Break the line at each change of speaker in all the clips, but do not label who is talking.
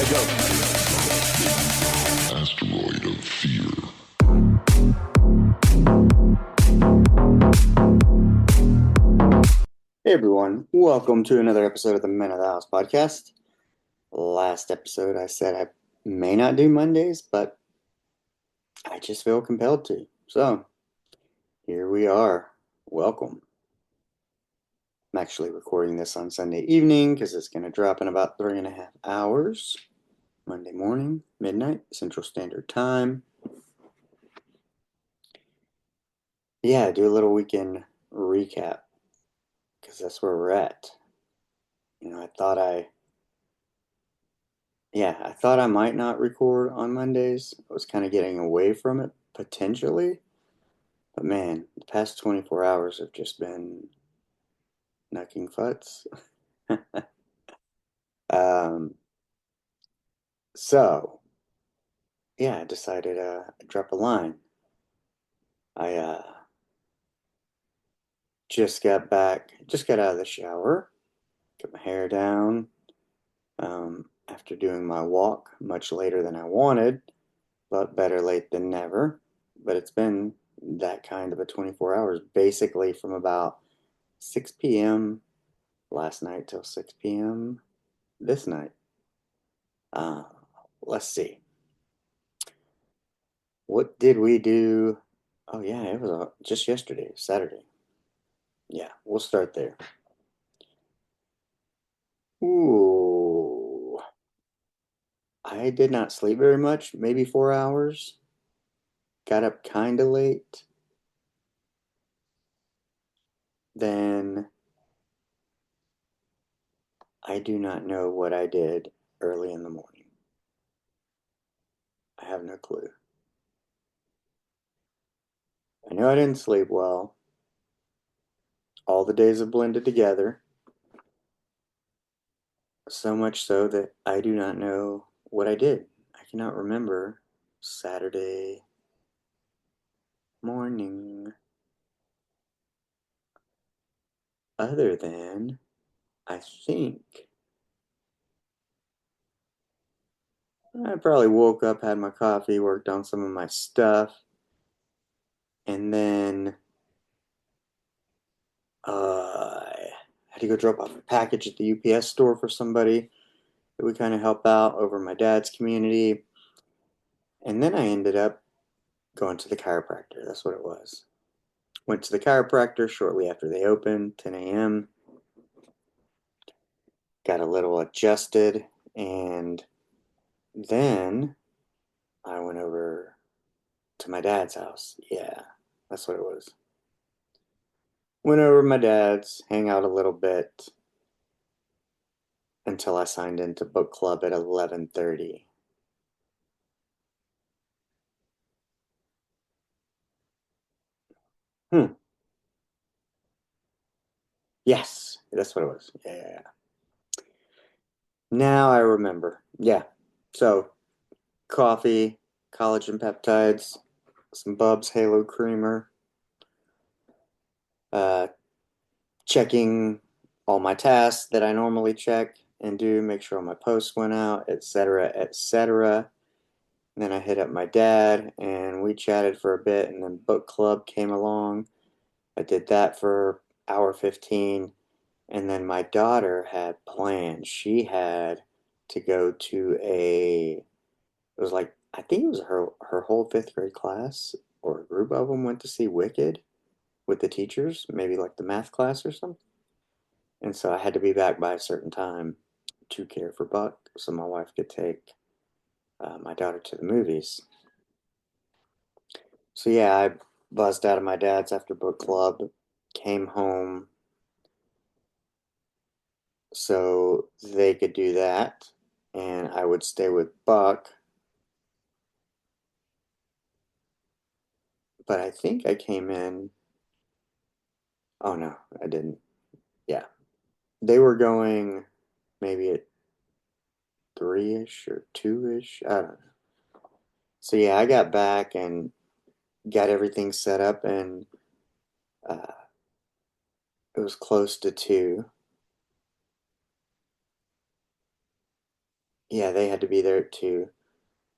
Asteroid of fear.
Hey everyone, welcome to another episode of the Men of the House podcast. Last episode I said I may not do Mondays, but I just feel compelled to. So, here we are. Welcome. I'm actually recording this on Sunday evening because it's going to drop in about 3.5 hours. Monday morning, midnight, Central Standard Time. Yeah, do a little weekend recap because that's where we're at. I thought I might not record on Mondays. I was kind of getting away from it potentially. But man, the past 24 hours have just been knucking futs. um, so, yeah, I decided I'd drop a line. I just got out of the shower, got my hair down after doing my walk much later than I wanted, but better late than never. But it's been that kind of a 24 hours, basically from about 6 p.m. last night till 6 p.m. this night. Uh, let's see. What did we do? Oh, yeah, it was just yesterday, Saturday. Yeah, we'll start there. Ooh, I did not sleep very much, maybe 4 hours. Got up kind of late. Then I do not know what I did early in the morning. I have no clue. I know I didn't sleep well. All the days have blended together. So much so that I do not know what I did. I cannot remember Saturday morning other than I think I probably woke up, had my coffee, worked on some of my stuff, and then I had to go drop off a package at the UPS store for somebody that we kind of help out over my dad's community. And then I ended up going to the chiropractor. That's what it was. Went to the chiropractor shortly after they opened, 10 a.m. Got a little adjusted, and then I went over to my dad's house. Yeah, that's what it was. Went over to my dad's, hang out a little bit until I signed into book club at 11:30. Hmm. Yes, that's what it was. Yeah. Now I remember. Yeah. So coffee, collagen peptides, some Bubs Halo Creamer, uh, checking all my tasks that I normally check and do, make sure all my posts went out, etc., etc. Then I hit up my dad and we chatted for a bit, and then book club came along. I did that for hour 15, and then my daughter had plans. She had to go to it was like, I think it was her whole fifth grade class or a group of them went to see Wicked with the teachers, maybe like the math class or something. And so I had to be back by a certain time to care for Buck so my wife could take my daughter to the movies. So yeah, I buzzed out of my dad's after book club, came home so they could do that, and I would stay with Buck. But I think I came in. Oh no, I didn't. Yeah, they were going maybe at 3-ish or 2-ish. I don't know. So yeah, I got back and got everything set up, and uh, it was close to 2. yeah, they had to be there too.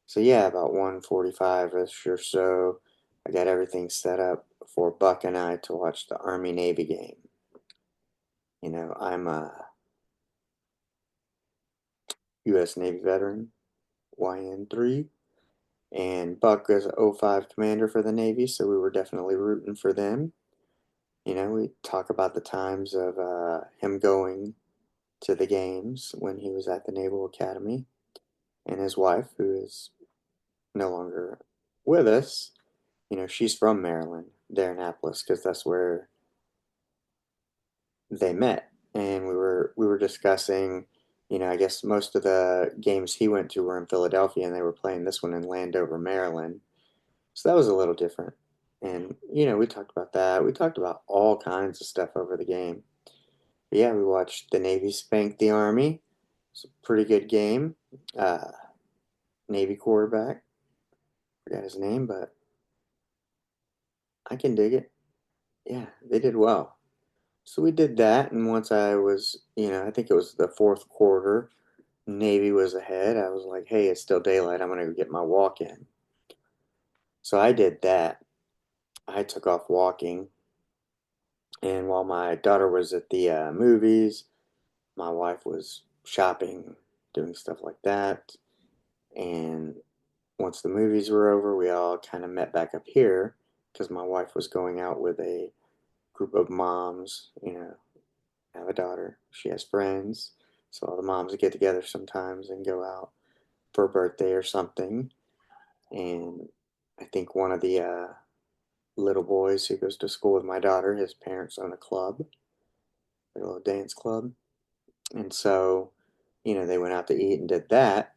So yeah, about 1:45ish or so, I got everything set up for Buck and I to watch the Army Navy game. I'm a U.S. Navy veteran, YN3, and Buck is a '05 commander for the Navy, so we were definitely rooting for them. We talk about the times of him going to the games when he was at the Naval Academy, and his wife, who is no longer with us. She's from Maryland, there in Annapolis, because that's where they met. And we were discussing, I guess most of the games he went to were in Philadelphia, and they were playing this one in Landover, Maryland. So that was a little different. And we talked about that. We talked about all kinds of stuff over the game. But yeah, we watched the Navy spank the Army. It's a pretty good game. Uh, Navy quarterback, forgot his name, but I can dig it. Yeah, they did well. So we did that, and once I was, I think it was the fourth quarter, Navy was ahead. I was like, hey, it's still daylight. I'm going to go get my walk in. So I did that. I took off walking, and while my daughter was at the movies, my wife was shopping, doing stuff like that. And once the movies were over, we all kind of met back up here because my wife was going out with a group of moms, I have a daughter. She has friends. So all the moms get together sometimes and go out for a birthday or something. And I think one of the little boys who goes to school with my daughter, his parents own a club, a little dance club. And so, they went out to eat and did that.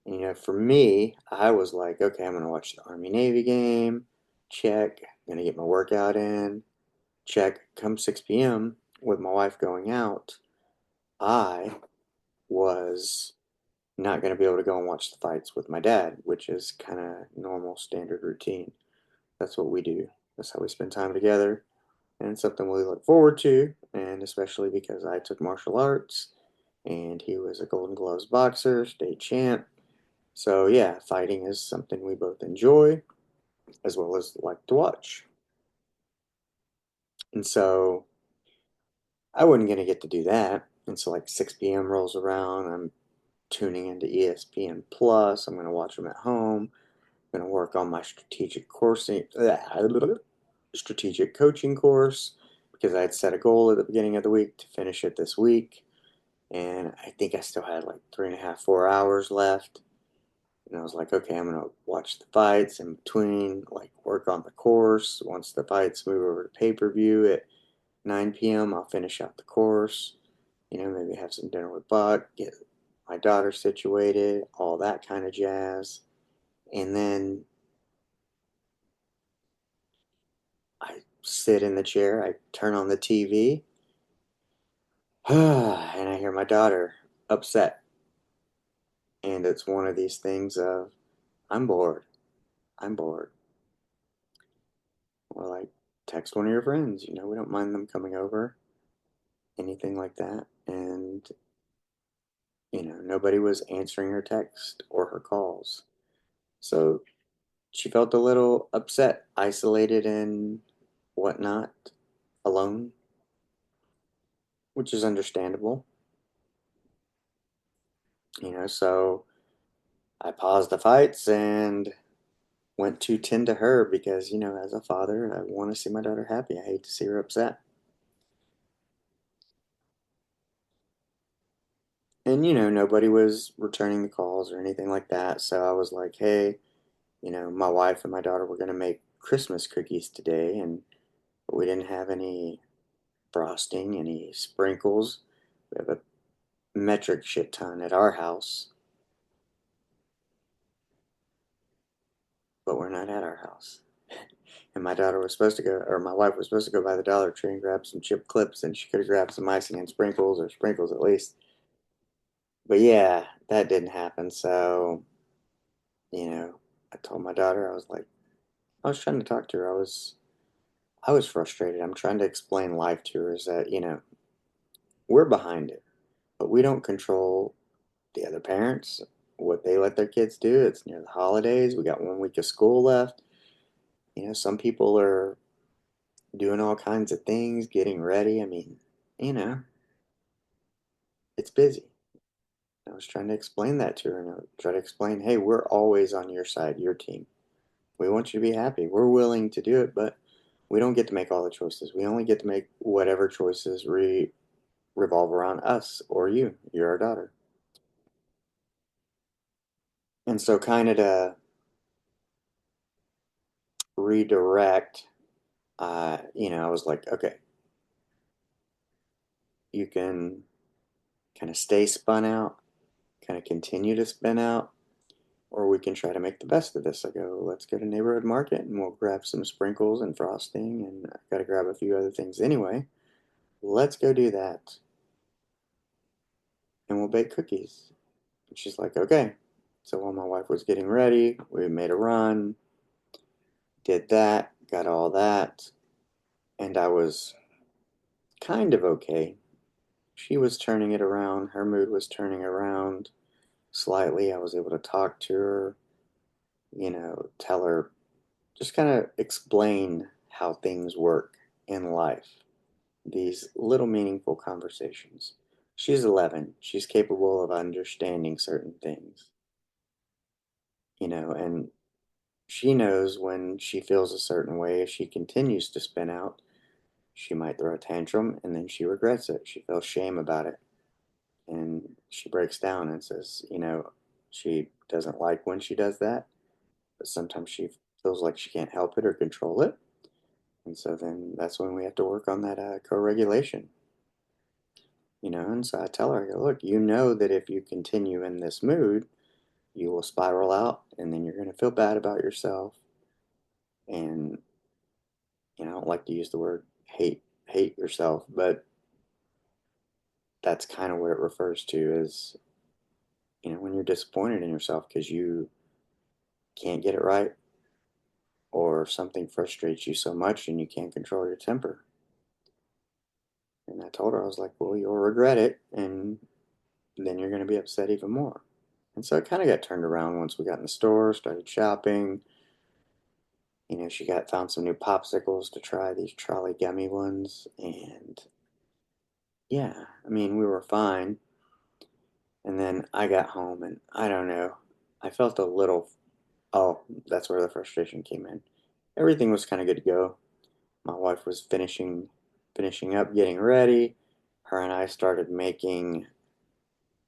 And, for me, I was like, okay, I'm going to watch the Army Navy game. Check. I'm going to get my workout in. Check. Come 6 p.m. with my wife going out, I was not going to be able to go and watch the fights with my dad, which is kind of normal standard routine. That's what we do. That's how we spend time together. And it's something we look forward to, and especially because I took martial arts and he was a Golden Gloves boxer, state champ. So, yeah, fighting is something we both enjoy as well as like to watch. And so I wasn't going to get to do that. And so, like, 6 p.m. rolls around. I'm tuning into ESPN Plus. I'm going to watch them at home. I'm going to work on my strategic coaching course because I had set a goal at the beginning of the week to finish it this week. And I think I still had like 3.5, 4 hours left. And I was like, okay, I'm going to watch the fights in between, like work on the course. Once the fights move over to pay-per-view at 9 p.m., I'll finish out the course. Maybe have some dinner with Buck, get my daughter situated, all that kind of jazz. And then I sit in the chair, I turn on the TV, and I hear my daughter upset. And it's one of these things of, I'm bored. I'm bored. Or like, text one of your friends. We don't mind them coming over, anything like that. And, nobody was answering her text or her calls. So she felt a little upset, isolated, and whatnot, alone, which is understandable. So I paused the fights and went to tend to her because, as a father, I want to see my daughter happy. I hate to see her upset. And, nobody was returning the calls or anything like that. So I was like, hey, my wife and my daughter were going to make Christmas cookies today, and we didn't have any frosting, any sprinkles. We have a metric shit ton at our house, but we're not at our house. And my daughter was supposed to go, or my wife was supposed to go by the Dollar Tree and grab some chip clips, and she could have grabbed some icing and sprinkles, or sprinkles at least. But yeah, that didn't happen. So, I told my daughter, I was like, I was trying to talk to her. I was frustrated. I'm trying to explain life to her is that, we're behind it, but we don't control the other parents. what they let their kids do. It's near the holidays. We got 1 week of school left. Some people are doing all kinds of things, getting ready. I mean, you know, it's busy. I was trying to explain that to her, and I try to explain, hey, we're always on your side, your team. We want you to be happy. We're willing to do it, but we don't get to make all the choices. We only get to make whatever choices revolve around us or you. You're our daughter. And so, kind of to redirect, I was like, okay, you can kind of stay spun out, kind of continue to spin out, or we can try to make the best of this. I go, let's go to neighborhood market and we'll grab some sprinkles and frosting, and I got to grab a few other things anyway. Let's go do that, and we'll bake cookies. And she's like, okay. So while my wife was getting ready, we made a run, did that, got all that, and I was kind of okay. She was turning it around, her mood was turning around slightly. I was able to talk to her, tell her, just kind of explain how things work in life, these little meaningful conversations. She's 11. She's capable of understanding certain things, and she knows when she feels a certain way. If she continues to spin out, she might throw a tantrum and then she regrets it. She feels shame about it. And she breaks down and says, she doesn't like when she does that, but sometimes she feels like she can't help it or control it. And so then that's when we have to work on that co-regulation, and so I tell her, I go, look, that if you continue in this mood, you will spiral out and then you're going to feel bad about yourself. And, I don't like to use the word hate yourself, but that's kind of what it refers to is, when you're disappointed in yourself because you can't get it right, or something frustrates you so much and you can't control your temper. And I told her, I was like, well, you'll regret it, and then you're going to be upset even more. And so it kind of got turned around once we got in the store, started shopping. She got found some new popsicles to try, these trolley gummy ones, and yeah, I mean, we were fine. And then I got home, and I don't know, I felt a little. Oh, that's where the frustration came in. Everything was kind of good to go. My wife was finishing up, getting ready. Her and I started making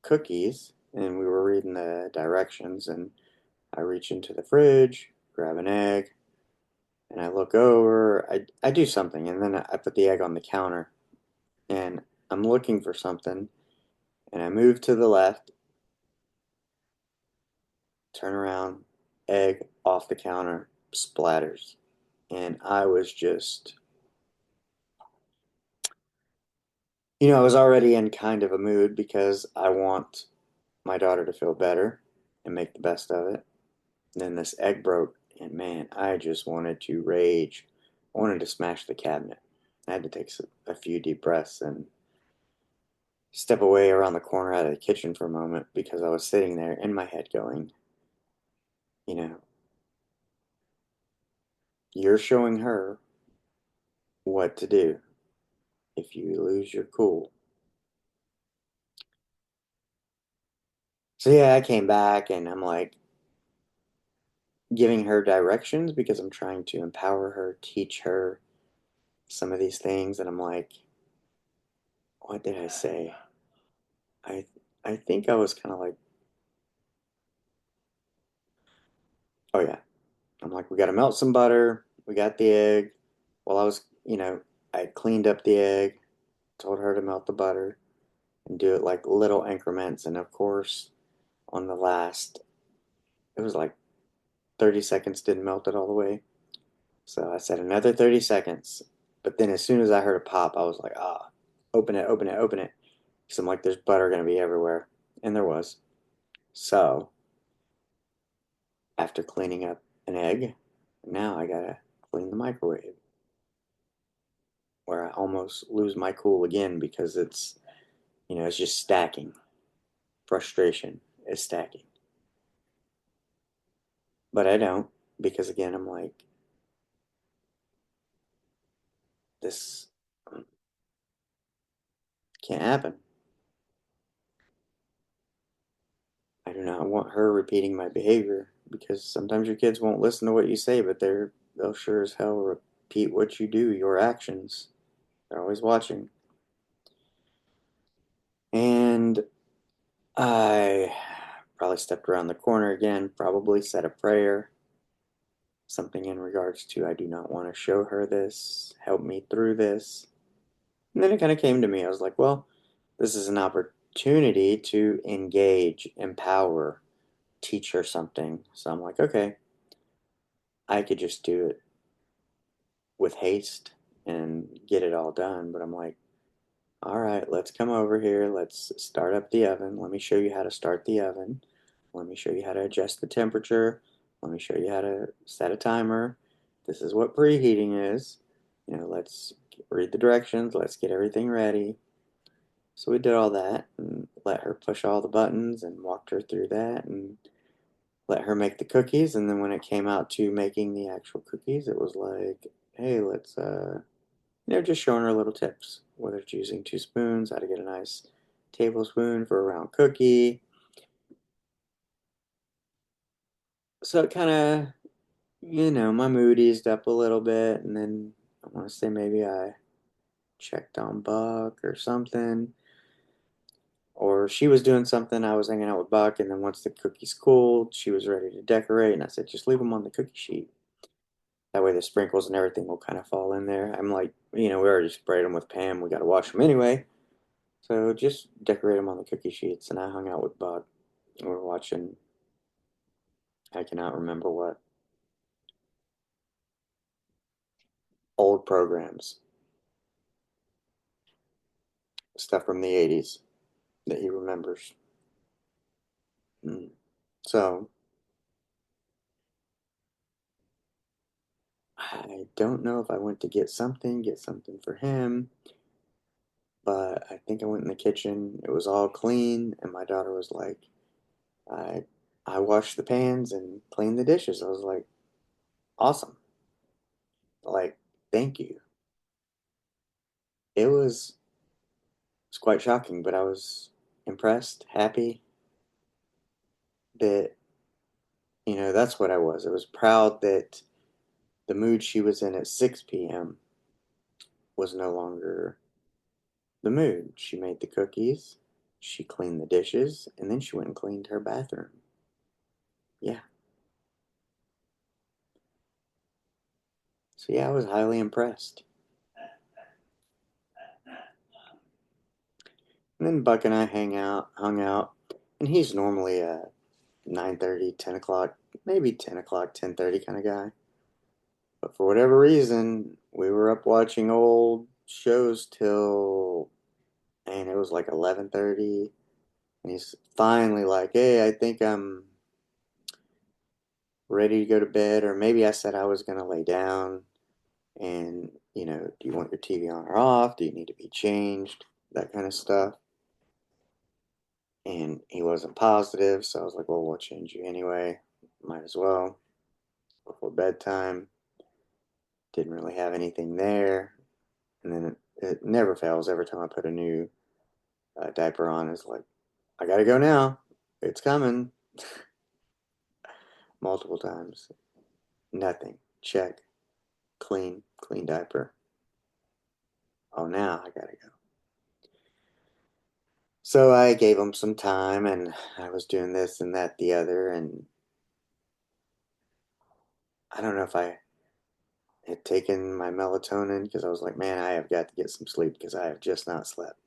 cookies, and we were reading the directions, and I reach into the fridge, grab an egg, and I look over. I do something, and then I put the egg on the counter, and I'm looking for something, and I move to the left, turn around, egg off the counter, splatters. And I was just, I was already in kind of a mood because I want my daughter to feel better and make the best of it. And then this egg broke, and man, I just wanted to rage. I wanted to smash the cabinet. I had to take a few deep breaths and step away around the corner out of the kitchen for a moment because I was sitting there in my head going, you know, you're showing her what to do if you lose your cool. So yeah, I came back and I'm like giving her directions because I'm trying to empower her, teach her some of these things. And I'm like, what did I say? I I think I was kind of like, oh yeah. I'm like, we got to melt some butter. We got the egg. Well, I cleaned up the egg, told her to melt the butter and do it like little increments. And of course, on the last, it was like 30 seconds, didn't melt it all the way. So I said another 30 seconds. But then as soon as I heard a pop, I was like, open it, open it, open it. Because I'm like, there's butter going to be everywhere. And there was. So after cleaning up an egg, now I got to clean the microwave, where I almost lose my cool again because it's just stacking. Frustration is stacking. But I don't, because again, I'm like, this can't happen. I do not want her repeating my behavior because sometimes your kids won't listen to what you say, but they'll sure as hell repeat what you do, your actions. They're always watching. And I probably stepped around the corner again, probably said a prayer, something in regards to I do not want to show her this, help me through this. And then it kind of came to me. I was like, well, this is an opportunity to engage, empower, teach her something. So I'm like, okay, I could just do it with haste and get it all done. But I'm like, all right, let's come over here. Let's start up the oven. Let me show you how to start the oven. Let me show you how to adjust the temperature. Let me show you how to set a timer. This is what preheating is. Let's read the directions. Let's get everything ready. So we did all that and let her push all the buttons and walked her through that and let her make the cookies. And then when it came out to making the actual cookies, it was like, hey, let's just showing her little tips, whether it's using 2 spoons, how to get a nice tablespoon for a round cookie. So it kind of, my mood eased up a little bit, and then I want to say maybe I checked on Buck or something, or she was doing something. I was hanging out with Buck, and then once the cookies cooled, she was ready to decorate, and I said, just leave them on the cookie sheet. That way the sprinkles and everything will kind of fall in there. I'm like, we already sprayed them with Pam. We got to wash them anyway. So just decorate them on the cookie sheets. And I hung out with Buck. We were watching, I cannot remember what, old programs, stuff from the 80s that he remembers. Mm. So I don't know if I went to get something for him, but I think I went in the kitchen. It was all clean, and my daughter was like, I, I washed the pans and cleaned the dishes. I was like, awesome. Like, thank you. It was quite shocking, but I was impressed, happy that, that's what I was. I was proud that the mood she was in at 6 p.m. was no longer the mood. She made the cookies, she cleaned the dishes, and then she went and cleaned her bathroom. Yeah. So, yeah, I was highly impressed. And then Buck and I hung out, and he's normally a 9:30, 10 o'clock, maybe 10 o'clock, 10:30 kind of guy. But for whatever reason, we were up watching old shows till, and it was like 11:30, and he's finally like, "Hey, I think I'm ready to go to bed," or maybe I said I was gonna lay down, and do you want your TV on or off? Do you need to be changed? That kind of stuff. And he wasn't positive, so I was like, "Well, we'll change you anyway. Might as well before bedtime." Didn't really have anything there, and then it never fails. Every time I put a new diaper on, it's like, I gotta go now. It's coming. Multiple times. Nothing. Check. Clean diaper. Oh, now I gotta go. So I gave him some time and I was doing this and that, the other. And I don't know if I had taken my melatonin because I was like, man, I have got to get some sleep because I have just not slept.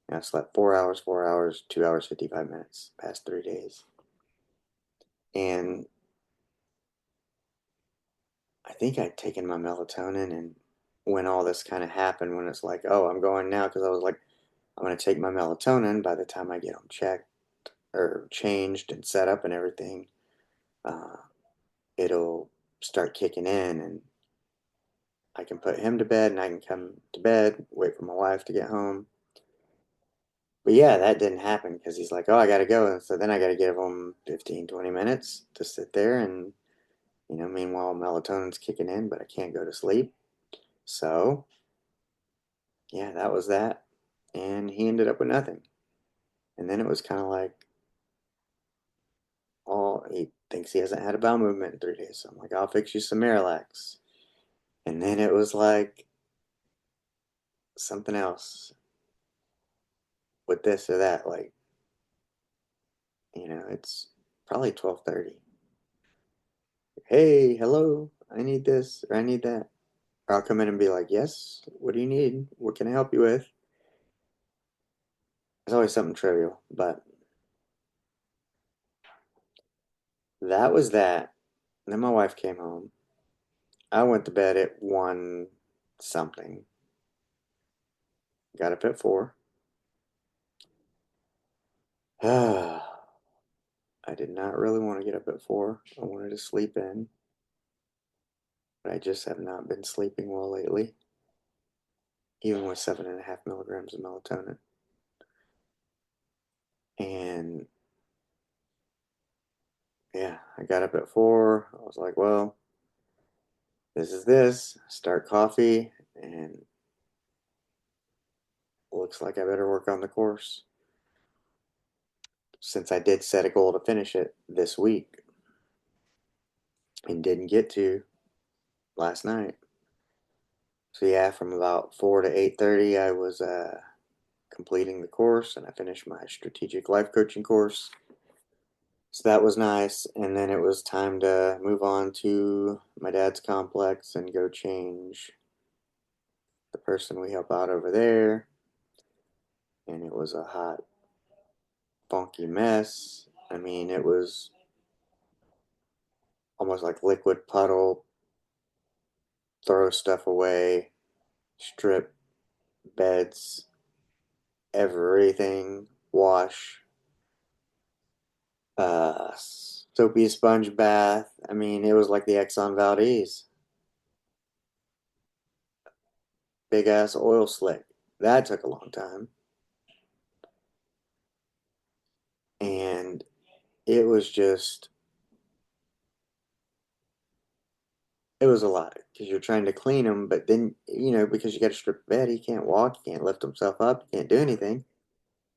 And I've slept 4 hours, 2 hours, 55 minutes, past 3 days. And I think I'd taken my melatonin, and when all this kind of happened, when it's like, oh, I'm going now, because I was like, I'm going to take my melatonin by the time I get him checked or changed and set up and everything, uh, it'll start kicking in, and I can put him to bed and I can come to bed, wait for my wife to get home. But yeah, that didn't happen because he's like, oh, I got to go. And so then I got to give him 15, 20 minutes to sit there and Meanwhile, melatonin's kicking in, but I can't go to sleep. So, yeah, that was that. And he ended up with nothing. And then it was kind of like, oh, he thinks he hasn't had a bowel movement in 3 days. So I'm like, I'll fix you some Miralax. And then it was like something else with this or that. Like, it's probably 12:30. Hey, hello, I need this or I need that. Or I'll come in and be like, yes, what do you need? What can I help you with? It's always something trivial, but that was that. And then my wife came home. I went to bed at 1 something. Got up at 4. I did not really want to get up at 4. I wanted to sleep in, but I just have not been sleeping well lately, even with 7.5 milligrams of melatonin. And yeah, I got up at 4. I was like, well, this is this. Start coffee, and looks like I better work on the course since I did set a goal to finish it this week and didn't get to last night. So yeah, from about 4 to 8:30, I was completing the course, and I finished my strategic life coaching course. So that was nice, and then it was time to move on to my dad's complex and go change the person we help out over there. And it was a hot, funky mess. I mean, it was almost like liquid puddle, throw stuff away, strip beds, everything, wash, soapy sponge bath. I mean, it was like the Exxon Valdez, big ass oil slick. That took a long time. And it was just, it was a lot because you're trying to clean him, but then, because you got to strip bed, he can't walk, he can't lift himself up, he can't do anything.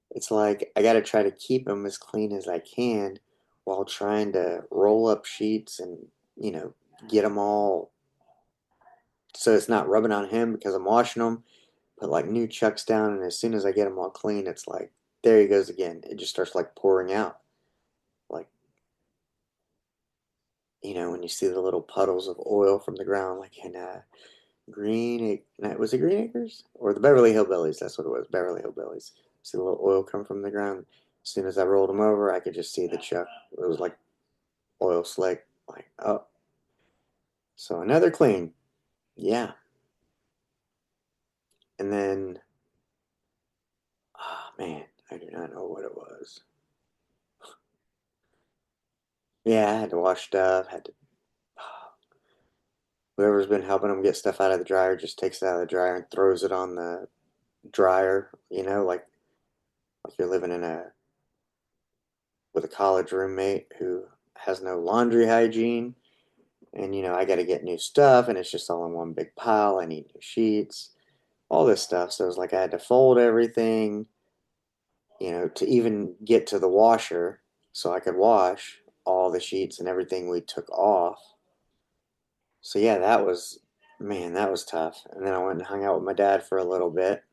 It's like I got to try to keep him as clean as I can while trying to roll up sheets and, you know, get them all so it's not rubbing on him because I'm washing them. Put like new chucks down, and as soon as I get them all clean, it's like, there he goes again. It just starts like pouring out. Like, when you see the little puddles of oil from the ground, like in was it Green Acres? Or the Beverly Hillbillies? That's what it was, Beverly Hillbillies. See the little oil come from the ground. As soon as I rolled them over, I could just see the chuck. It was like oil slick. Like, oh. So another clean. Yeah. And then, oh man, I do not know what it was. Yeah, I had to wash stuff, had to whoever's been helping them get stuff out of the dryer just takes it out of the dryer and throws it on the dryer, like you're living in a with a college roommate who has no laundry hygiene. And I got to get new stuff, and it's just all in one big pile. I need new sheets, all this stuff. So it's like I had to fold everything, to even get to the washer so I could wash all the sheets and everything we took off. So yeah, man, that was tough. And then I went and hung out with my dad for a little bit.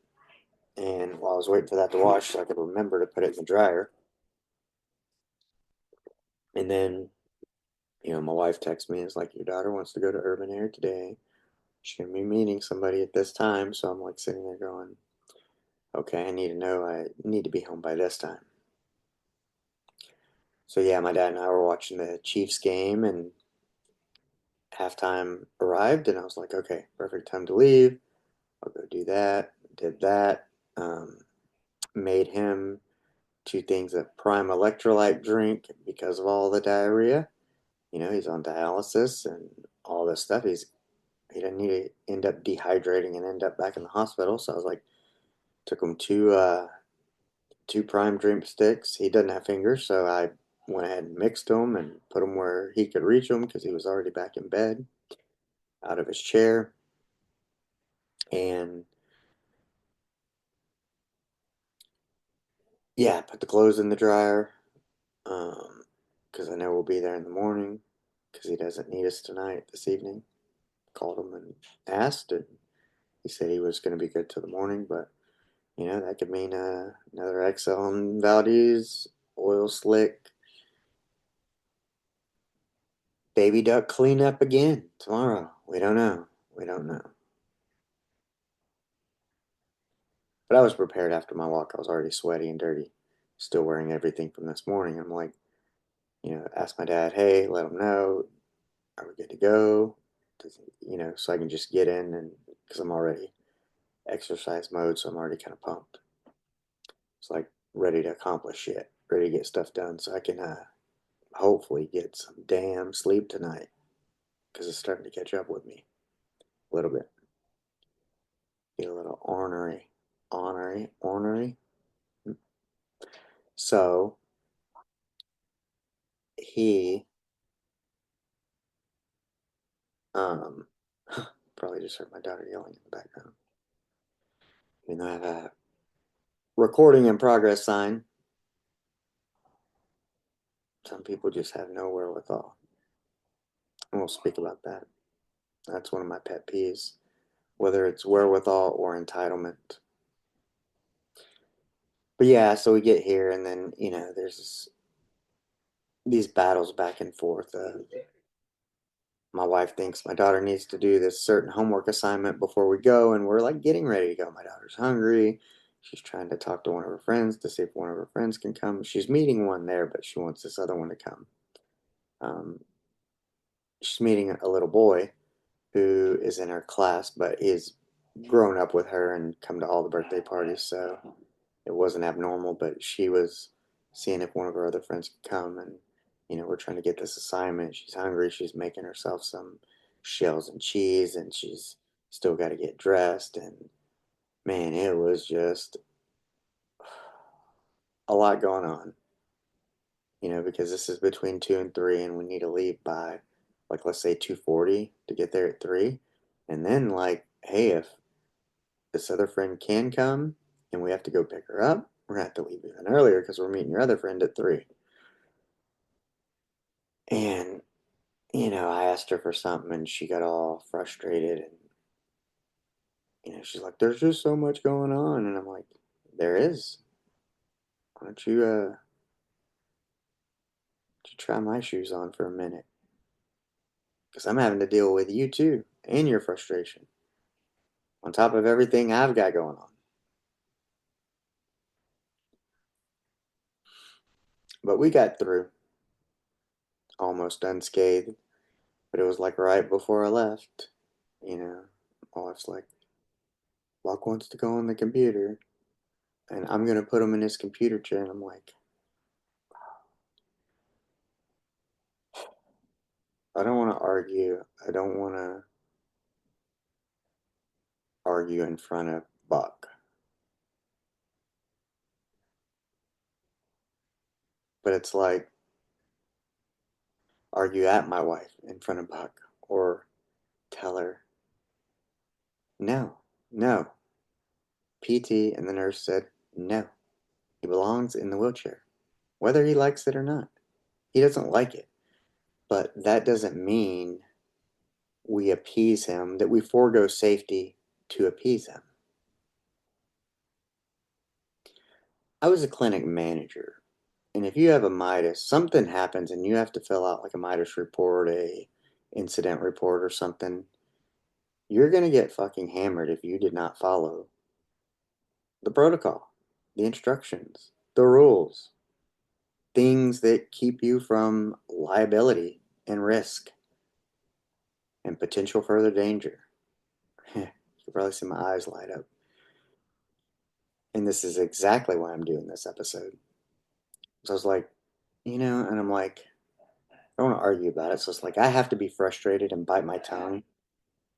And while I was waiting for that to wash, so I could remember to put it in the dryer. And then, my wife texts me and is like, your daughter wants to go to Urban Air today. She's going to be meeting somebody at this time. So I'm like sitting there going, okay, I need to know I need to be home by this time. So yeah, my dad and I were watching the Chiefs game, and halftime arrived, and I was like, okay, perfect time to leave. I'll go do that. Did that. Um, Made him 2 things of prime electrolyte drink because of all the diarrhea. He's on dialysis and all this stuff. He didn't need to end up dehydrating and end up back in the hospital. So I was like, took him two prime drink sticks. He doesn't have fingers, so I went ahead and mixed them and put them where he could reach them because he was already back in bed, out of his chair. And yeah, put the clothes in the dryer because I know we'll be there in the morning because he doesn't need us tonight, this evening. Called him and asked, and he said he was going to be good till the morning, but that could mean another XL on Valdez, oil slick, baby duck cleanup again tomorrow. We don't know. We don't know. But I was prepared after my walk. I was already sweaty and dirty, still wearing everything from this morning. I'm like, ask my dad, hey, let him know, are we good to go? So I can just get in and because I'm already exercise mode, so I'm already kind of pumped. It's like ready to accomplish shit, ready to get stuff done, so I can hopefully get some damn sleep tonight because it's starting to catch up with me a little bit. Get a little ornery. So he um probably just heard my daughter yelling in the background. Even though I have a recording in progress sign, some people just have no wherewithal. And we'll speak about that. That's one of my pet peeves, whether it's wherewithal or entitlement. But yeah, so we get here, and then there's these battles back and forth. My wife thinks my daughter needs to do this certain homework assignment before we go, and we're like getting ready to go. My daughter's hungry. She's trying to talk to one of her friends to see if one of her friends can come. She's meeting one there, but she wants this other one to come. Um, she's meeting a little boy who is in her class, but he's grown up with her and come to all the birthday parties, so it wasn't abnormal. But she was seeing if one of her other friends could come, and we're trying to get this assignment. She's hungry. She's making herself some shells and cheese, and she's still got to get dressed. And man, it was just a lot going on, because this is between 2 and 3, and we need to leave by, like, let's say 2:40 to get there at 3. And then, like, hey, if this other friend can come and we have to go pick her up, we're gonna have to leave even earlier because we're meeting your other friend at 3. And I asked her for something and she got all frustrated, and she's like, "There's just so much going on," and I'm like, "There is. Why don't you try my shoes on for a minute? Because I'm having to deal with you too and your frustration on top of everything I've got going on." But we got through almost unscathed. But it was like right before I left, my wife's like, Locke wants to go on the computer, and I'm gonna put him in his computer chair. And I'm like, I don't want to argue. I don't want to argue in front of Buck. But it's like, argue at my wife in front of Buck, or tell her, no, no. PT and the nurse said, no, he belongs in the wheelchair, whether he likes it or not. He doesn't like it. But that doesn't mean we appease him, that we forego safety to appease him. I was a clinic manager, and if you have a Midas, something happens and you have to fill out like a Midas report, a incident report or something, you're going to get fucking hammered if you did not follow the protocol, the instructions, the rules, things that keep you from liability and risk and potential further danger. You can probably see my eyes light up. And this is exactly why I'm doing this episode. So I was like, and I'm like, I don't want to argue about it. So it's like I have to be frustrated and bite my tongue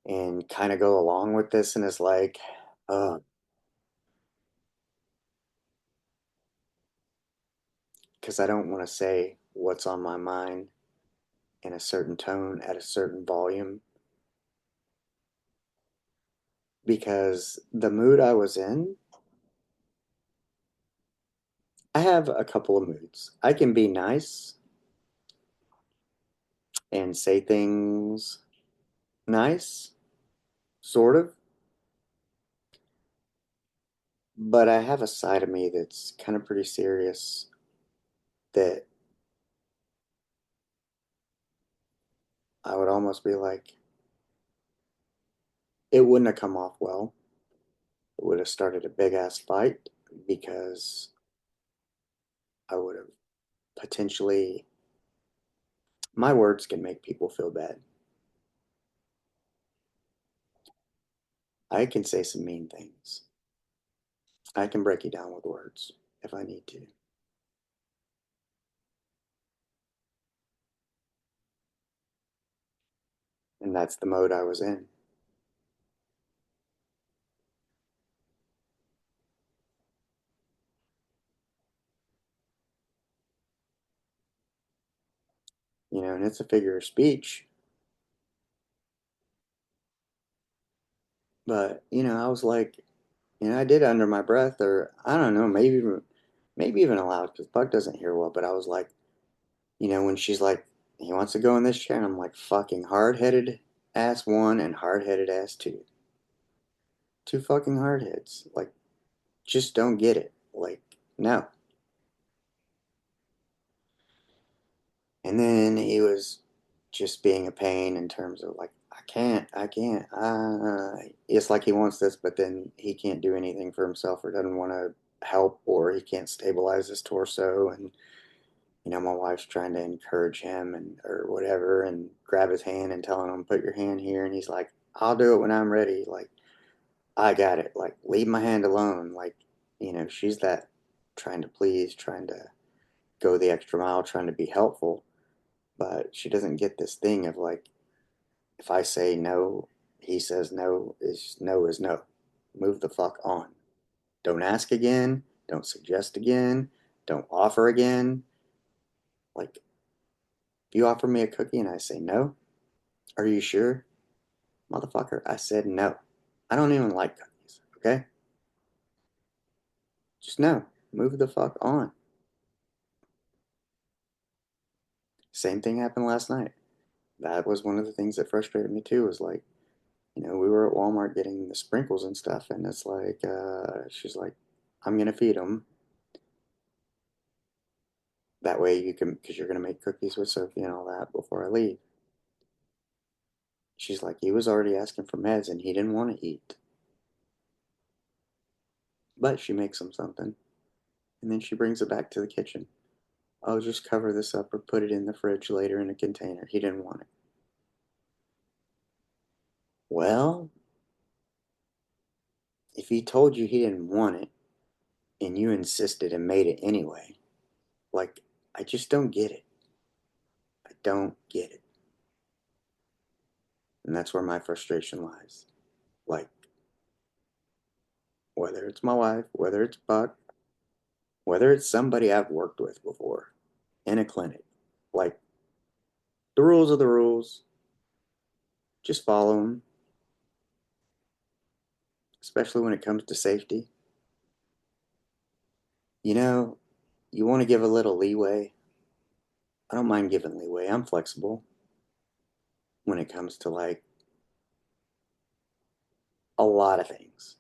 and kind of go along with this. And it's like, uh, because I don't want to say what's on my mind in a certain tone at a certain volume, because the mood I was in, I have a couple of moods. I can be nice and say things nice, sort of, but I have a side of me that's kind of pretty serious that I would almost be like, it wouldn't have come off well. It would have started a big ass fight because I would have potentially, my words can make people feel bad. I can say some mean things. I can break you down with words if I need to. And that's the mode I was in. And it's a figure of speech, but I was like, I did under my breath, or I don't know, maybe even aloud, because Buck doesn't hear well. But I was like, when she's like, he wants to go in this chair, and I'm like, fucking hard headed ass one and hard headed ass two, two fucking hard heads, like, just don't get it, like, no. And then he was just being a pain in terms of like, I can't. It's like he wants this, but then he can't do anything for himself, or doesn't want to help, or he can't stabilize his torso. And my wife's trying to encourage him and or whatever, and grab his hand and telling him, put your hand here. And he's like, I'll do it when I'm ready. Like, I got it. Like, leave my hand alone. Like, she's that trying to please, trying to go the extra mile, trying to be helpful. But she doesn't get this thing of like, if I say no, he says no is no is no. Move the fuck on. Don't ask again. Don't suggest again. Don't offer again. Like, if you offer me a cookie and I say no, are you sure? Motherfucker, I said no. I don't even like cookies, okay? Just no. Move the fuck on. Same thing happened last night. That was one of the things that frustrated me too, was like, we were at Walmart getting the sprinkles and stuff, and it's like, she's like, I'm gonna feed them. That way you can, because you're gonna make cookies with Sophie and all that before I leave. She's like, he was already asking for meds and he didn't want to eat. But she makes him something, and then she brings it back to the kitchen. I'll just cover this up or put it in the fridge later in a container. He didn't want it. Well, if he told you he didn't want it and you insisted and made it anyway, like, I just don't get it. I don't get it. And that's where my frustration lies. Like, whether it's my wife, whether it's Buck, whether it's somebody I've worked with before in a clinic, like, the rules are the rules. Just follow them, especially when it comes to safety. You know, you want to give a little leeway. I don't mind giving leeway. I'm flexible when it comes to like a lot of things.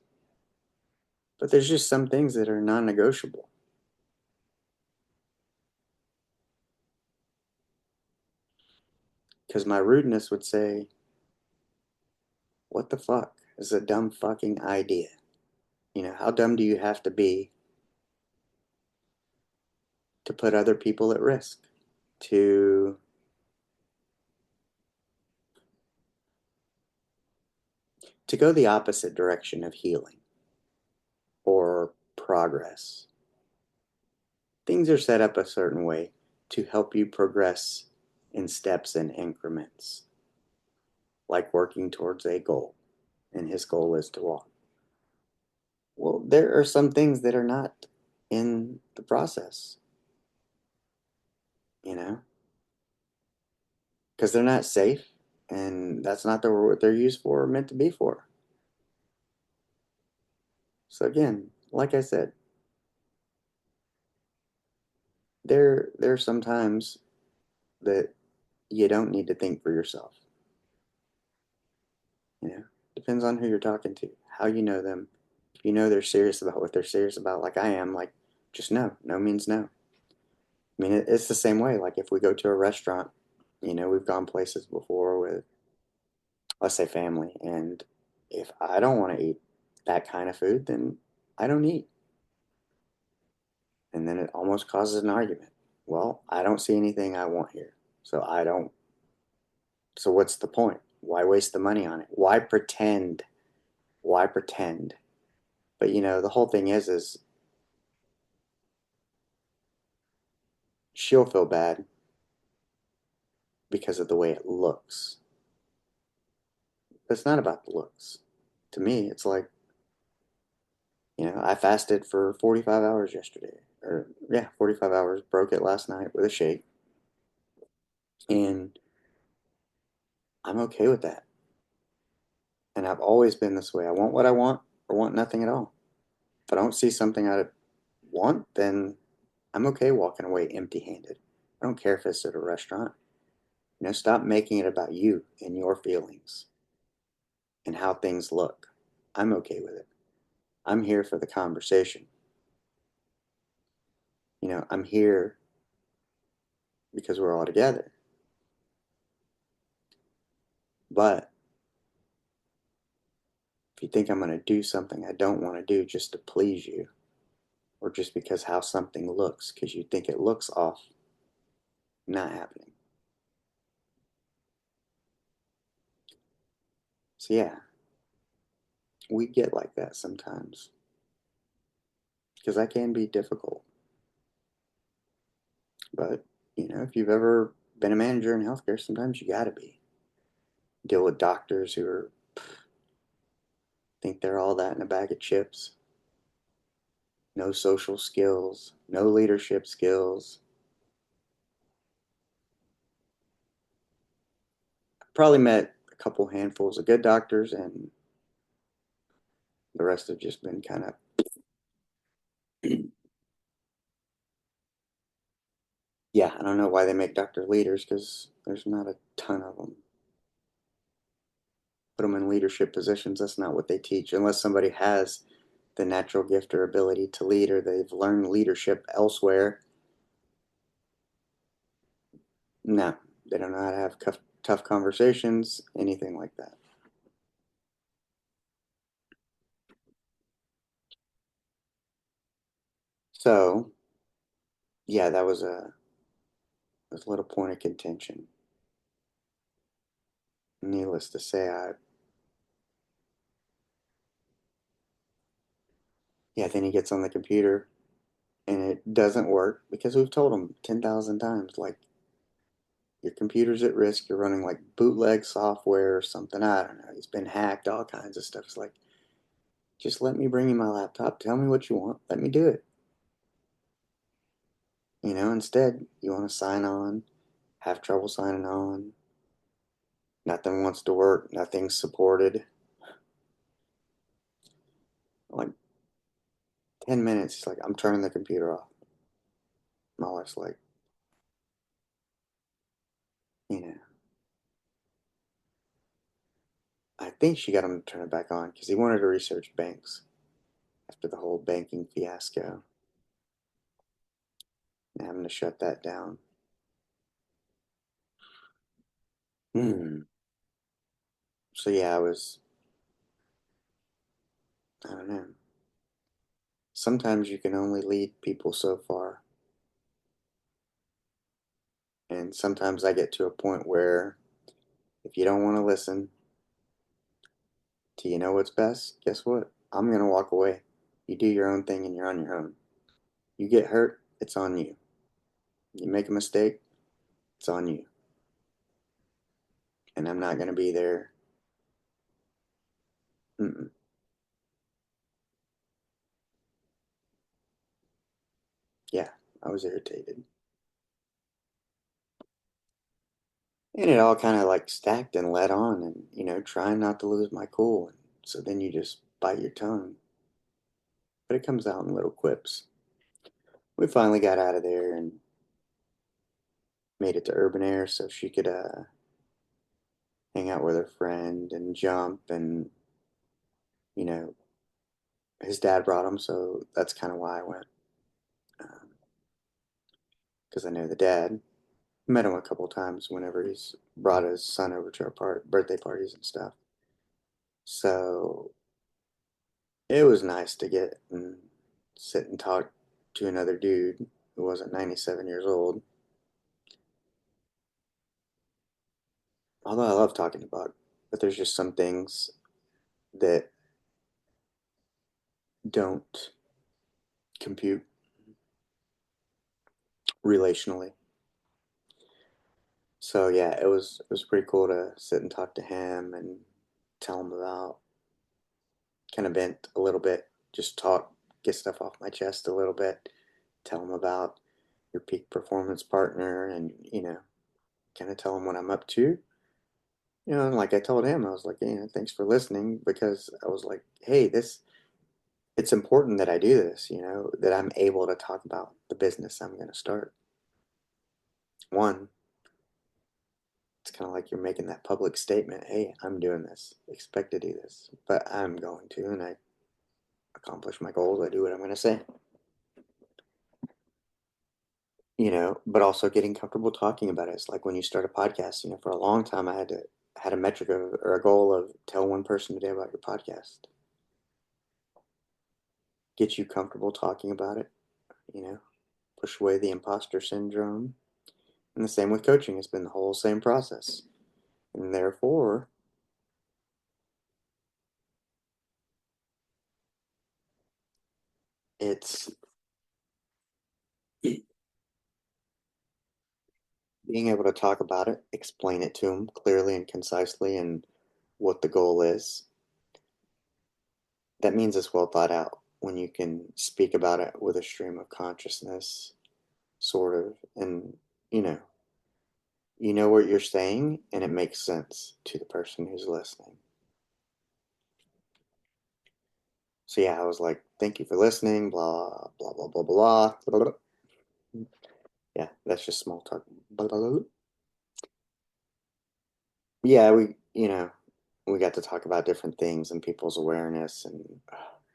But there's just some things that are non negotiable. Because my rudeness would say, what the fuck is a dumb fucking idea? How dumb do you have to be to put other people at risk? To go the opposite direction of healing or progress. Things are set up a certain way to help you progress in steps and increments, like working towards a goal. And his goal is to walk. Well, there are some things that are not in the process. you know, because they're not safe, and that's not what they're used for or meant to be for. So again, like I said, there are some times that you don't need to think for yourself. You know, depends on who you're talking to, how you know them. If you know they're serious about what they're serious about, like I am, like just no. No means no. I mean, it's the same way. Like if we go to a restaurant, we've gone places before with, let's say, family, and if I don't want to eat that kind of food, then I don't eat. And then it almost causes an argument. Well, I don't see anything I want here. So I don't. So what's the point? Why waste the money on it? Why pretend? Why pretend? But the whole thing is she'll feel bad because of the way it looks. But it's not about the looks. To me, it's like, I fasted for 45 hours yesterday. Or, yeah, 45 hours. Broke it last night with a shake. And I'm okay with that. And I've always been this way. I want what I want or want nothing at all. If I don't see something I want, then I'm okay walking away empty handed. I don't care if it's at a restaurant. Stop making it about you and your feelings and how things look. I'm okay with it. I'm here for the conversation. I'm here because we're all together. But if you think I'm going to do something I don't want to do just to please you, or just because how something looks, because you think it looks off, not happening. So, yeah, we get like that sometimes because that can be difficult. But, if you've ever been a manager in healthcare, sometimes you got to be. Deal with doctors who think they're all that in a bag of chips. No social skills, no leadership skills. Probably met a couple handfuls of good doctors, and the rest have just been kind of, yeah, I don't know why they make doctor leaders because there's not a ton of them. Put them in leadership positions, that's not what they teach, unless somebody has the natural gift or ability to lead or they've learned leadership elsewhere. No, they don't know how to have tough conversations, anything like that. So, yeah, that was a little point of contention. Needless to say, yeah, then he gets on the computer and it doesn't work because we've told him 10,000 times, like, your computer's at risk. You're running like bootleg software or something. I don't know. He's been hacked, all kinds of stuff. It's like, just let me bring you my laptop. Tell me what you want. Let me do it. Instead, you want to sign on, have trouble signing on. Nothing wants to work. Nothing's supported. Like 10 minutes, he's like, I'm turning the computer off. My wife's like, you know, I think she got him to turn it back on because he wanted to research banks after the whole banking fiasco. And having to shut that down. So yeah, I don't know. Sometimes you can only lead people so far. And sometimes I get to a point where if you don't want to listen to what's best, guess what? I'm going to walk away. You do your own thing and you're on your own. You get hurt, it's on you. You make a mistake, it's on you. And I'm not going to be there. Mm-mm. Yeah, I was irritated. And it all kind of like stacked and led on, and trying not to lose my cool. And so then you just bite your tongue, but it comes out in little quips. We finally got out of there and made it to urban air so she could hang out with her friend and jump. And you know his dad brought him, so that's kind of why I went, because I know the dad. Met him a couple times whenever he's brought his son over to our birthday parties and stuff. So it was nice to get and sit and talk to another dude who wasn't 97 years old. Although I love talking to Buck, but there's just some things that don't compute relationally. So yeah, it was pretty cool to sit and talk to him and tell him about, kind of vent a little bit, just talk, get stuff off my chest a little bit, tell him about your peak performance partner, and kind of tell him what I'm up to. And like I told him, I was like, thanks for listening, because I was like, hey, it's important that I do this, that I'm able to talk about the business I'm going to start. One, it's kind of like you're making that public statement, hey, I'm doing this, expect to do this, but I'm going to, and I accomplish my goals, I do what I'm going to say. But also getting comfortable talking about it. It's like when you start a podcast, for a long time I had a metric or a goal of tell one person today about your podcast. Get you comfortable talking about it, you know, push away the imposter syndrome. And the same with coaching. It's been the whole same process. And therefore, it's being able to talk about it, explain it to them clearly and concisely, and what the goal is. That means it's well thought out when you can speak about it with a stream of consciousness, sort of, and you know, you know what you're saying, and it makes sense to the person who's listening. So yeah, I was like, thank you for listening, blah blah blah blah blah blah. Yeah, that's just small talk. Blah, blah, blah. Yeah, we got to talk about different things and people's awareness. And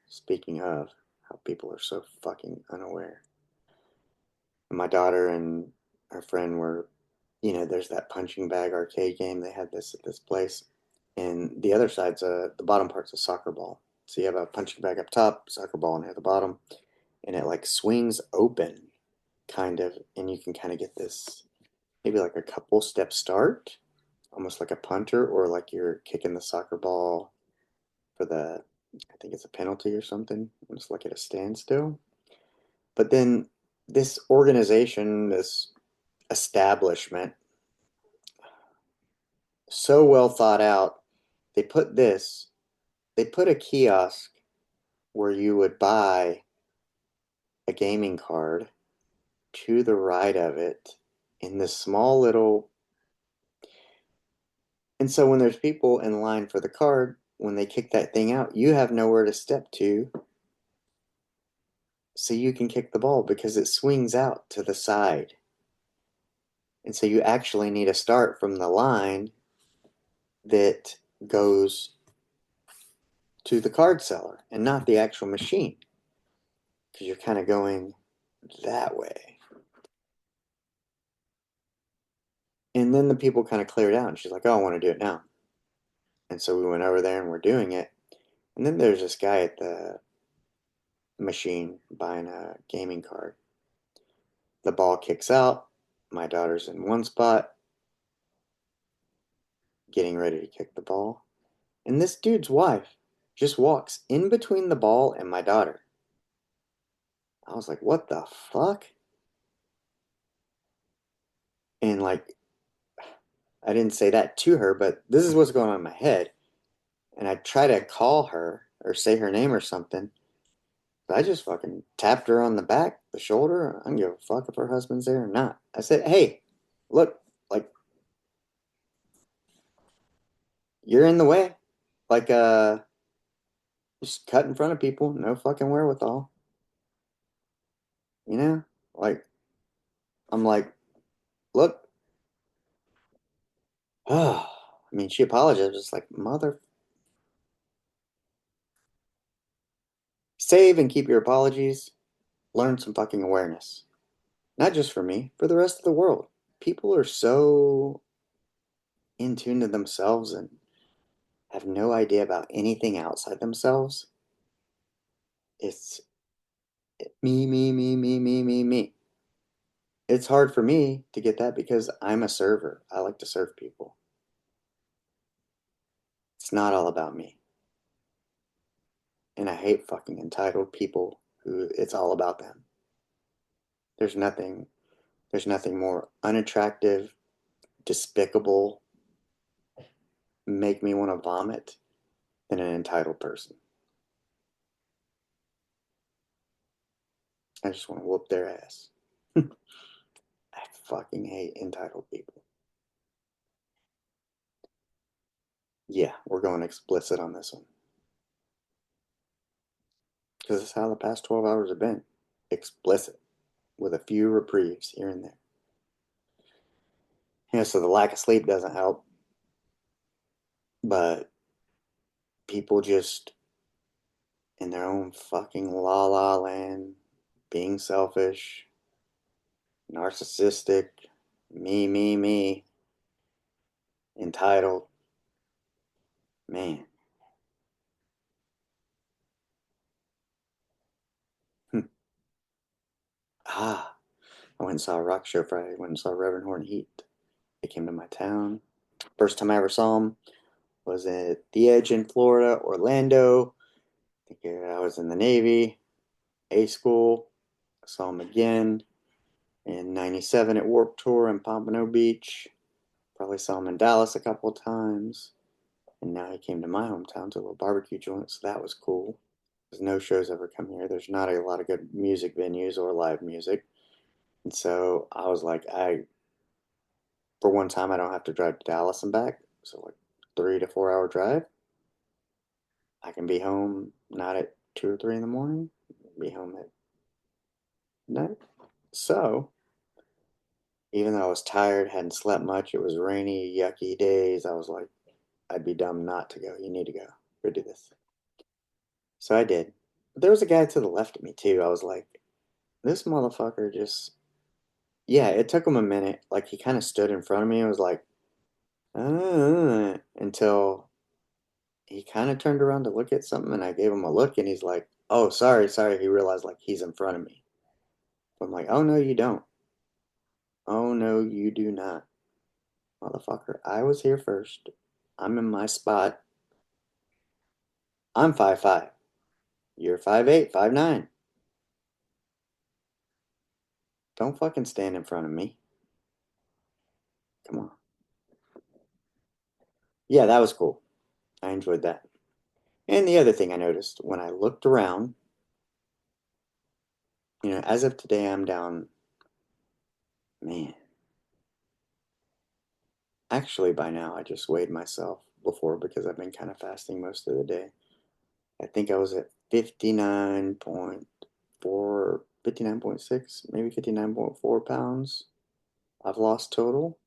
speaking of how people are so fucking unaware, my daughter and her friend were, there's that punching bag arcade game. They had this at this place, and the other side's the bottom part's a soccer ball. So you have a punching bag up top, soccer ball near the bottom, and it like swings open, kind of, and you can kind of get this maybe like a couple step start, almost like a punter, or like you're kicking the soccer ball for I think it's a penalty or something. I'm just like at a standstill. But then this organization, this establishment, so well thought out, they put this, they put a kiosk where you would buy a gaming card to the right of it in this small little. And so when there's people in line for the card, when they kick that thing out, you have nowhere to step to so you can kick the ball because it swings out to the side. And so you actually need to start from the line that goes to the card seller and not the actual machine, because you're kind of going that way. And then the people kind of cleared out, and she's like, oh, I want to do it now. And so we went over there and we're doing it. And then there's this guy at the machine buying a gaming card. The ball kicks out. My daughter's in one spot, getting ready to kick the ball. And this dude's wife just walks in between the ball and my daughter. I was like, what the fuck? And like, I didn't say that to her, but this is what's going on in my head. And I try to call her or say her name or something. But I just fucking tapped her on the back, the shoulder. I don't give a fuck if her husband's there or not. I said, hey, look, like, You're in the way. Like, just cut in front of people, no fucking wherewithal. You know? Like, I'm like, look, oh, I mean, she apologized, just like, mother, save and keep your apologies, learn some fucking awareness. Not just for me, for the rest of the world. People are so in tune to themselves and have no idea about anything outside themselves. It's me, me, me, me, me, me, me. It's hard for me to get that because I'm a server. I like to serve people. It's not all about me. And I hate fucking entitled people who it's all about them. There's nothing there's nothing more unattractive, despicable, make me want to vomit than an entitled person. I just want to whoop their ass. I fucking hate entitled people. Yeah, we're going explicit on this one. Because it's how the past 12 hours have been. Explicit, with a few reprieves here and there. Yeah, so the lack of sleep doesn't help, but people just in their own fucking la la land, being selfish, narcissistic, me, entitled. Man. Hmm. Ah, I went and saw a rock show Friday. I went and saw Reverend Horn Heat. They came to my town. First time I ever saw them was at the Edge in Florida, Orlando. I think I was in the Navy, A school. I saw them again in '97 at Warp Tour in Pompano Beach. Probably saw him in Dallas a couple of times. And now he came to my hometown to a little barbecue joint, so that was cool. There's no shows ever come here. There's not a lot of good music venues or live music. And so I was like, for one time, I don't have to drive to Dallas and back. So, like, 3 to 4 hour drive. I can be home not at 2 or 3 in the morning, be home at night. So, even though I was tired, hadn't slept much, it was rainy, yucky days, I was like, I'd be dumb not to go. You need to go. Go do this. So I did. But there was a guy to the left of me, too. I was like, this motherfucker just, yeah, it took him a minute. Like, he kind of stood in front of me and was like, until he kind of turned around to look at something, and I gave him a look, and he's like, oh, sorry, sorry. He realized, like, he's in front of me. I'm like, oh, no, you don't. Oh, no, you do not. Motherfucker, I was here first. I'm in my spot. I'm 5'5". You're 5'8", 5'9". Don't fucking stand in front of me. Come on. Yeah, that was cool. I enjoyed that. And the other thing I noticed when I looked around, as of today, I'm down, man. Actually, by now, I just weighed myself before because I've been kind of fasting most of the day. I think I was at 59.4, 59.6, maybe 59.4 pounds I've lost total.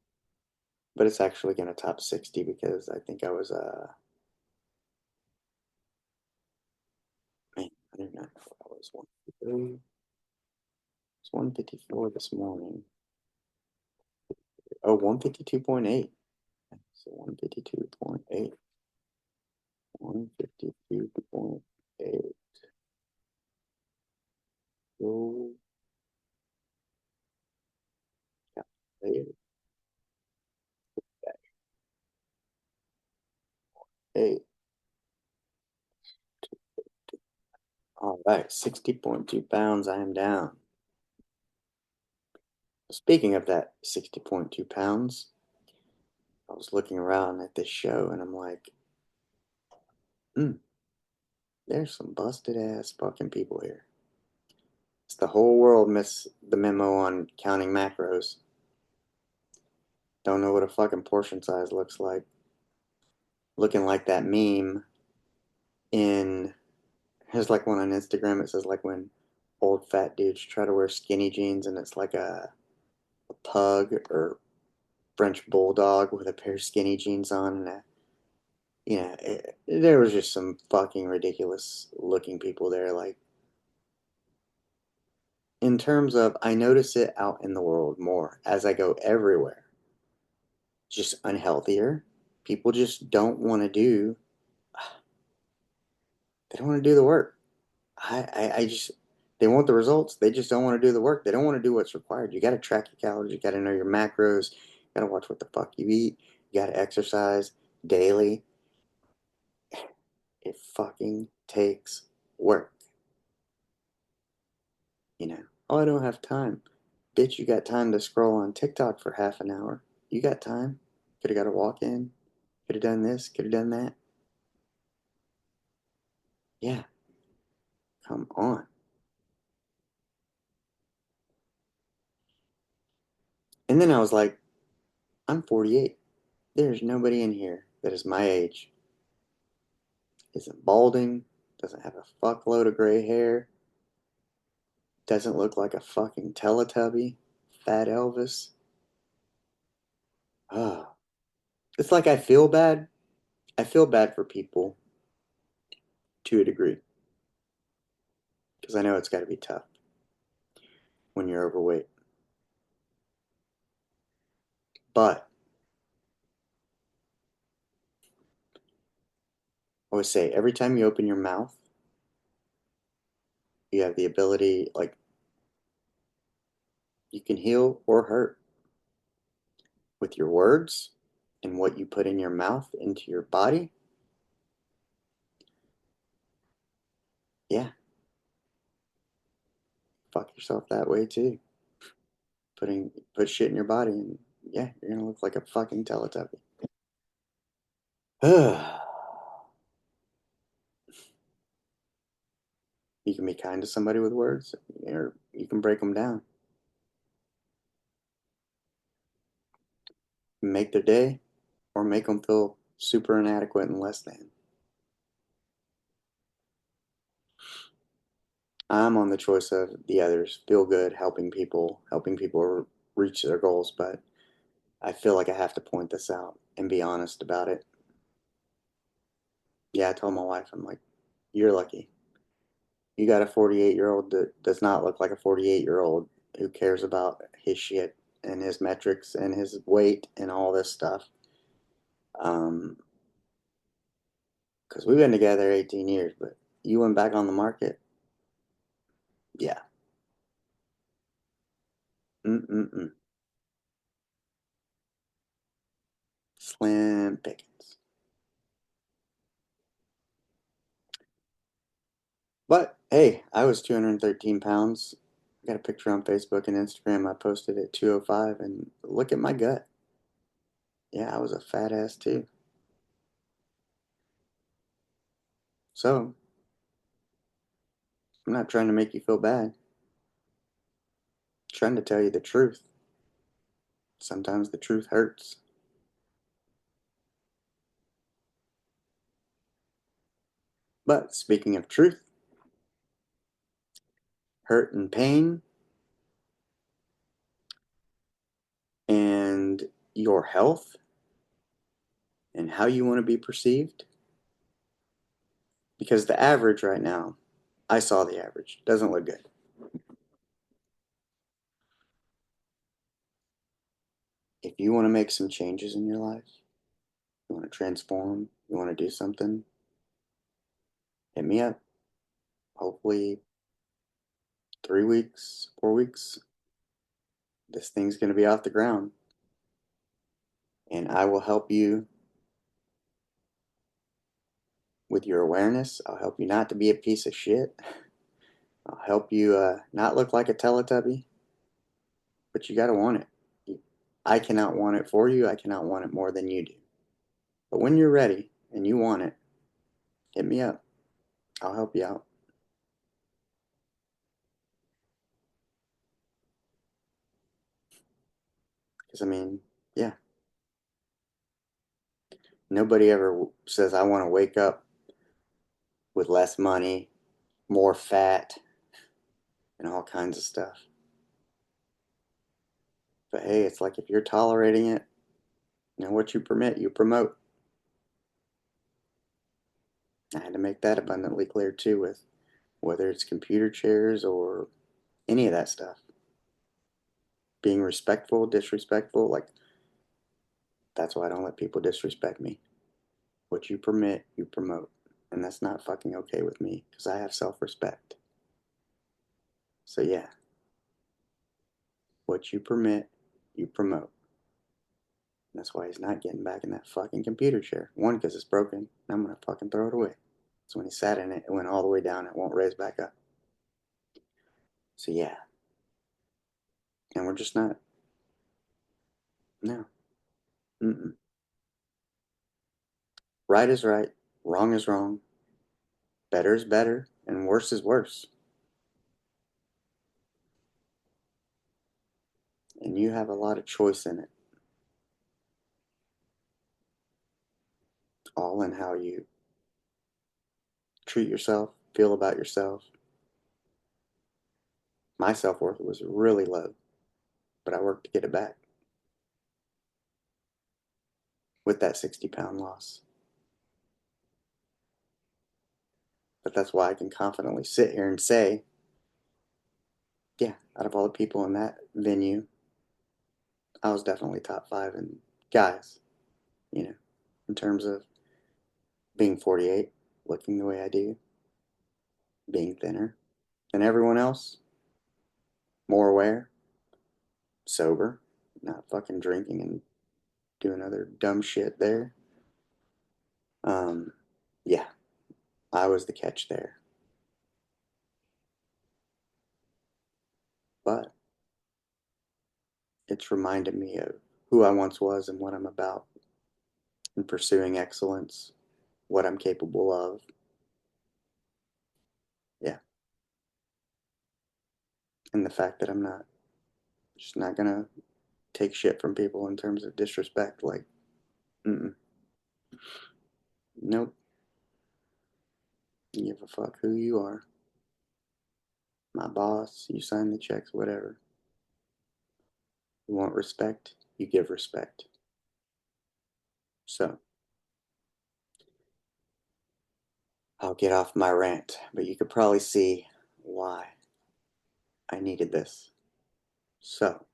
But it's actually going to top 60 because I think I was, man, I do not know if I was 153. It's 154 this morning. Oh, 152.8. So 152.8. 152.8. Go calculator. 8. All right, 60.2 pounds. I am down. Speaking of that 60.2 pounds, I was looking around at this show and I'm like, hmm, there's some busted ass fucking people here. It's the whole world missed the memo on counting macros. Don't know what a fucking portion size looks like. looking like that meme in, there's like one on Instagram. It says like when old fat dudes try to wear skinny jeans and it's like a pug or French bulldog with a pair of skinny jeans on and there was just some fucking ridiculous looking people there. Like, in terms of, I notice it out in the world more as I go everywhere. Just unhealthier. People just don't want to do, they don't want to do the work. I just, they want the results. They just don't want to do the work. They don't want to do what's required. You got to track your calories. You got to know your macros. You got to watch what the fuck you eat. You got to exercise daily. It fucking takes work, you know. Oh, I don't have time. Bitch, you got time to scroll on TikTok for half an hour. You got time. Could have got a walk in. Could have done this. Could have done that. Yeah, come on. And then I was like, I'm 48. There's nobody in here that is my age, isn't balding, doesn't have a fuckload of gray hair, doesn't look like a fucking Teletubby, fat Elvis. Oh, it's like I feel bad. I feel bad for people to a degree because I know it's got to be tough when you're overweight. But I always say every time you open your mouth, you have the ability, like, you can heal or hurt with your words and what you put in your mouth into your body. Yeah, fuck yourself that way too. Put shit in your body and yeah, you're gonna look like a fucking Teletubby. You can be kind to somebody with words, or you can break them down. Make their day, or make them feel super inadequate and less than. I'm on the choice of the others. Feel good, helping people reach their goals, but I feel like I have to point this out and be honest about it. Yeah, I told my wife, I'm like, you're lucky. You got a 48-year-old that does not look like a 48-year-old who cares about his shit and his metrics and his weight and all this stuff. Um, because we've been together 18 years, but you went back on the market. Yeah. Mm-mm-mm. Slim pickings. But hey, I was 213 pounds. I got a picture on Facebook and Instagram. I posted at 205, and look at my gut. Yeah, I was a fat ass too. So, I'm not trying to make you feel bad. I'm trying to tell you the truth. Sometimes the truth hurts. But speaking of truth, hurt and pain, and your health, and how you want to be perceived, because the average right now, I saw the average, doesn't look good. If you want to make some changes in your life, you want to transform, you want to do something, hit me up. Hopefully, 3 weeks, 4 weeks, this thing's going to be off the ground. And I will help you with your awareness. I'll help you not to be a piece of shit. I'll help you not look like a Teletubby, but you got to want it. I cannot want it for you. I cannot want it more than you do. But when you're ready and you want it, hit me up. I'll help you out. Because, I mean, yeah, Nobody ever says, I want to wake up with less money, more fat, and all kinds of stuff. But hey, it's like if you're tolerating it, what you permit, you promote. I had to make that abundantly clear too, with whether it's computer chairs or any of that stuff. Being respectful, disrespectful, like that's why I don't let people disrespect me. What you permit, you promote. And that's not fucking okay with me because I have self respect. So, yeah, what you permit, you promote. And that's why he's not getting back in that fucking computer chair. One, because it's broken. And I'm going to fucking throw it away. So, when he sat in it, it went all the way down. It won't raise back up. So, yeah. And we're just not. No. Mm-mm. Right is right. Wrong is wrong. Better is better. And worse is worse. And you have a lot of choice in it. All in how you treat yourself, feel about yourself. My self worth was really low, but I worked to get it back with that 60-pound loss. But that's why I can confidently sit here and say, yeah, out of all the people in that venue, I was definitely top five in guys, you know, in terms of being 48, looking the way I do, being thinner than everyone else, more aware, sober, not fucking drinking and doing other dumb shit there. Um, yeah, I was the catch there. But it's reminded me of who I once was and what I'm about and pursuing excellence, what I'm capable of. Yeah. And the fact that I'm not just not gonna take shit from people in terms of disrespect. Like, mm-mm. Nope. You give a fuck who you are. My boss, you sign the checks, whatever. You want respect, you give respect. So, I'll get off my rant, but you could probably see why I needed this. So,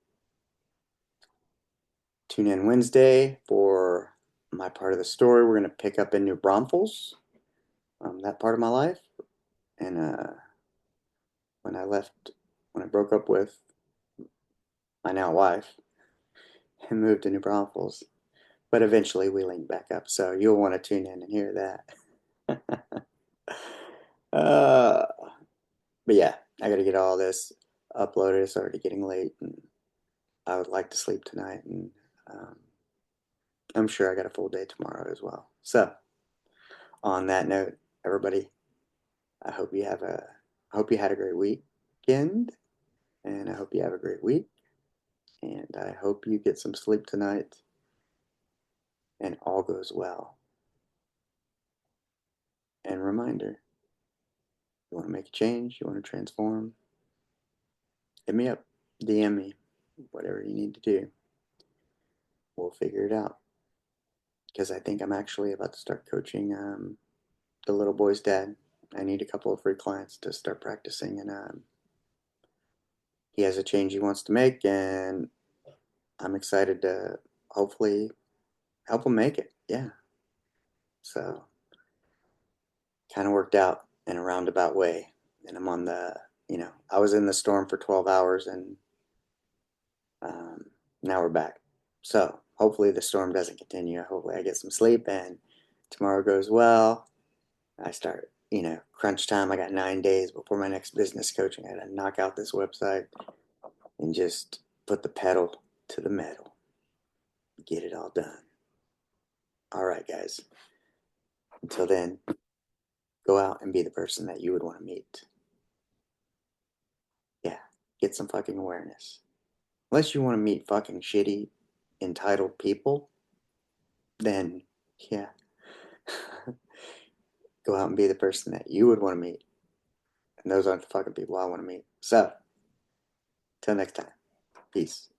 tune in Wednesday for my part of the story. We're going to pick up in New Braunfels, that part of my life. And when I left, when I broke up with my now wife and moved to New Braunfels, but eventually we linked back up. So you'll want to tune in and hear that. uh, but yeah, I got to get all this uploaded. It's already getting late, and I would like to sleep tonight. And um, I'm sure I got a full day tomorrow as well. So on that note, everybody, I hope you have a I hope you had a great weekend, and I hope you have a great week, and I hope you get some sleep tonight and all goes well. And reminder, you want to make a change, you want to transform, hit me up, DM me, whatever you need to do. We'll figure it out. Because I think I'm actually about to start coaching the little boy's dad. I need a couple of free clients to start practicing, and he has a change he wants to make, and I'm excited to hopefully help him make it. Yeah. So kind of worked out in a roundabout way. And I'm on I was in the storm for 12 hours and um, now we're back. So hopefully the storm doesn't continue. Hopefully I get some sleep and tomorrow goes well. I start, crunch time. I got 9 days before my next business coaching. I got to knock out this website and just put the pedal to the metal. Get it all done. All right, guys. Until then, go out and be the person that you would want to meet. Yeah, get some fucking awareness. Unless you want to meet fucking shitty, entitled people, then Yeah. Go out and be the person that you would want to meet. And those aren't the fucking people I want to meet. So, till next time. Peace.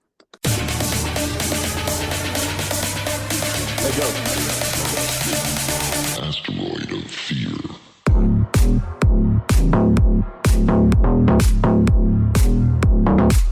Let go.